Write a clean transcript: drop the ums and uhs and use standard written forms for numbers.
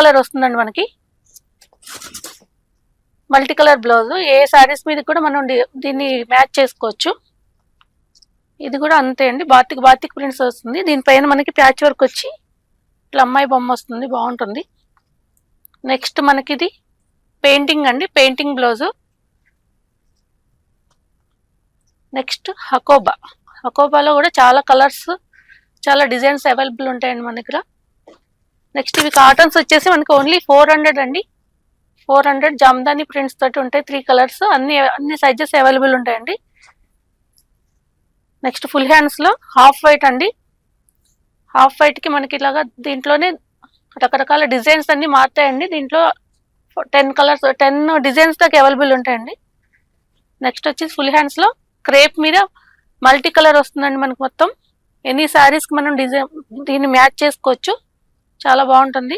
Colour వస్తుందండి మనకి. Multi colour blouse. ఏ శారీస్ మీద కూడా మనం దీన్ని మ్యాచ్ చేసుకోవచ్చు. ఇది కూడా అంతే అండి, బాతిక్ బాతిక్ ప్రింట్స్ వస్తుంది. దీనిపైన మనకి ప్యాచ్ వర్క్ వచ్చి ఇట్లా అమ్మాయి బొమ్మ వస్తుంది, బాగుంటుంది. నెక్స్ట్ మనకి ఇది పెయింటింగ్ అండి, పెయింటింగ్ బ్లౌజ్. నెక్స్ట్ హకోబా. హకోబాలో కూడా చాలా కలర్స్, చాలా డిజైన్స్ అవైలబుల్ ఉంటాయండి మన దగ్గర. నెక్స్ట్ ఇవి కాటన్స్ వచ్చేసి మనకి ఓన్లీ 400 అండి. 400 జామ్దాని ప్రింట్స్ తోటి ఉంటాయి. 3 కలర్స్, అన్ని సైజెస్ అవైలబుల్ ఉంటాయండి. నెక్స్ట్ ఫుల్ హ్యాండ్స్ లో హాఫ్ వైట్ అండి. హాఫ్ వైట్ కి మనకి ఇలాగా దీంట్లోనే రకరకాల డిజైన్స్ అన్ని మారుతాయండి. దీంట్లో 10 కలర్స్, 10 డిజైన్స్ దాకా అవైలబుల్ ఉంటాయండి. నెక్స్ట్ వచ్చేసి ఫుల్ హ్యాండ్స్ లో క్రేప్ మీద మల్టీ కలర్ వస్తుందండి మనకి. మొత్తం ఎనీ శారీస్ కి మనం దీన్ని మ్యాచ్ చేసుకోవచ్చు, చాలా బాగుంటుంది.